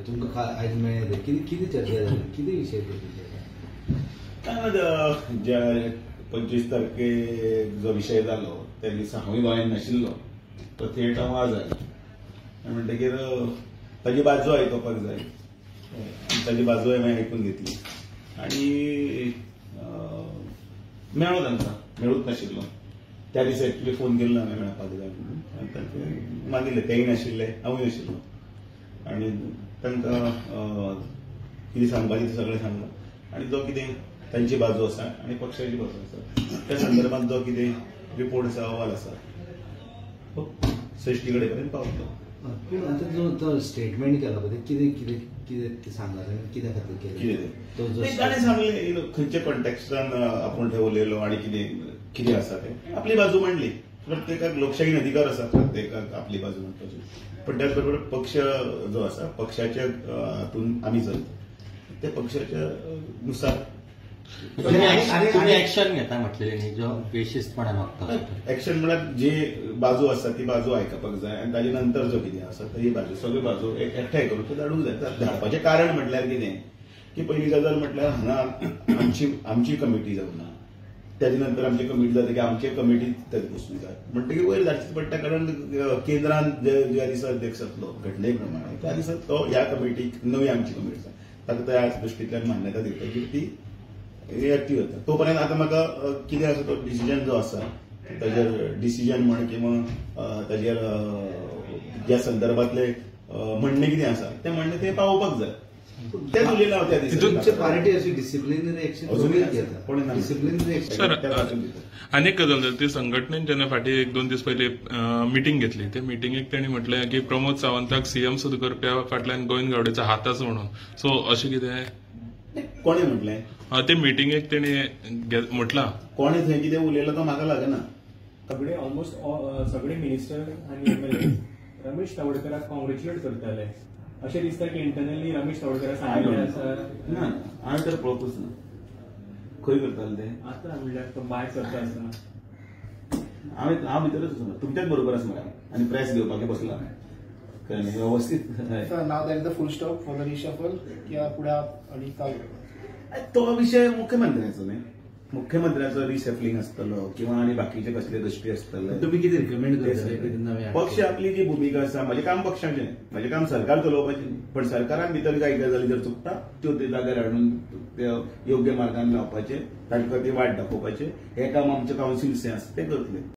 तुमकां आयज मेळ्ळे कितें चर्चा जाली, कितें विशय ज्या 25 तारखेक जो विशय जालो त्या दिसा हांवूय गोंयांत नाशिल्लो तो थेट हांव आज आयलो आनी म्हणटकीर ताजी बाजू आयकपाक जाय आनी ताजी बाजू हांवें आयकून घेतली आनी मेळ्ळो तांकां मेळूच नाशिल्लो त्या दिसा एक्चुली फोन केल्लो हांवें मेळपाक जाय म्हणून आनी तांचे मानिल्ले तेय नाशिल्ले हांवूय नाशिल्लो आनी तांकां कितें सांगपाचें तें सगळें सांगलां आनी जो कितें तांची बाजू आसा आनी पक्षाची बाजू आसा त्या संदर्भात जो कितें रिपोर्ट आसा अहवाल आसा तो श्रेष्ठी कडेन पर्यंत पावतलो. पूण आतां जो स्टेटमेंट केला पळय कितें कितें कितें सांगला कित्या खातीर केलें ताणें सांगलें खंयच्या कॉन्टेक्स्टान आपूण थंय उलयलो आनी कितें आसा तें आपली बाजू मांडली. प्रत्येकाक लोकशाहीन अधिकार आसा प्रत्येकाक आपली बाजू मांडपाची पण त्याच बरोबर पक्ष जो आसा पक्षाच्या हातून आमी चलता त्या पक्षाच्या नुसार तुम्ही ऍक्शन घेता म्हटलेले न्ही जो बेशिस्तपणान वागता ऍक्शन म्हळ्यार जी बाजू आसा ती बाजू आयकपाक जाय आनी ताजे नंतर जो कितें आसा ती बाजू सगळ्यो बाजू एकठांय करून त्यो धाडूंक जाय. धाडपाचें कारण म्हटल्यार कितें की पयली गजाल म्हटल्यार हांगा आमची कमिटी जावना त्याच्या नंतर आमची कमिटी जाता की आमचे कमिटीत बसूंक जाय म्हणटकीर वयर धाडचें पडटा कारण केंद्रांत ज्या दिसा अध्यक्ष जातलो घटने प्रमाणे त्या दिसा तो ह्या कमिटीक नवी आमची कमिटी आसा ताका त्या दृश्टींतल्यान मान्यता दिवपाची ती एक्टिव्ह जाता. तोपर्यंत आतां म्हाका कितें आसा तो डिसिजन जो आसा ताजेर डिसिजन म्हण किंवा ताजेर ज्या संदर्भातले म्हणणें कितें आसा तें म्हणणें तें पावोवपाक जाय तेच उलयला हांव त्या दिसा पार्टी अशी डिसिप्लिनरी एक्शन डिसिप्लिनरी एक्शन. आनीक गजाल जाली ती संघटनेन जेन्ना फाटीं 1-2 दीस पयलीं मिटींग घेतली ते मिटींगेक तेणी म्हटलें की प्रमोद सावंताक सीएम सुद्दां करप्या फाटल्यान गोविंद गावडेचो हात आसा म्हणून सो अशें कितें कोणें म्हटलें ते मिटींगेक तेणी म्हटलां कोणें थंय कितें उलयलां तो म्हाका लागना. सगळे ऑलमोस्ट सगळे मिनिस्टर आनी एमएलए रमेश तवडकराक कॉंग्रेच्युलेट करताले अशें दिसता की इंटरनली रमेश तवडकराक सांगिल्लें आसा ना हांवें तर पळोवपूच ना खंय करताले ते आतां म्हणल्यार तो भायर सरता आसतना हांव भितरच आसा तुमच्याच बरोबर आसा मरे आनी प्रेस घेवपाक बसला कळ्ळें वेवस्थीत. नाव there is the full stop for the reshuffle किंवा फुडें आनी काय तो विषय मुख्यमंत्र्याचो न्ही मुख्यमंत्र्याचो रिशफलिंग आसतलो किंवा आनी बाकीचे कसले गोष्टी आसतले तुमी कितें रिकमेंड करता पक्ष आपली जी भुमिका आसा म्हजें काम पक्षाचें म्हजें काम सरकार चलोवपाचें पण सरकारान भितर कांय गजाली जर चुकता त्यो ते जाग्यार हाडून योग्य मार्गान लावपाचें तांकां ती वाट दाखोवपाचें हें काम आमचें कावन्सिल्स आसा ते करतले.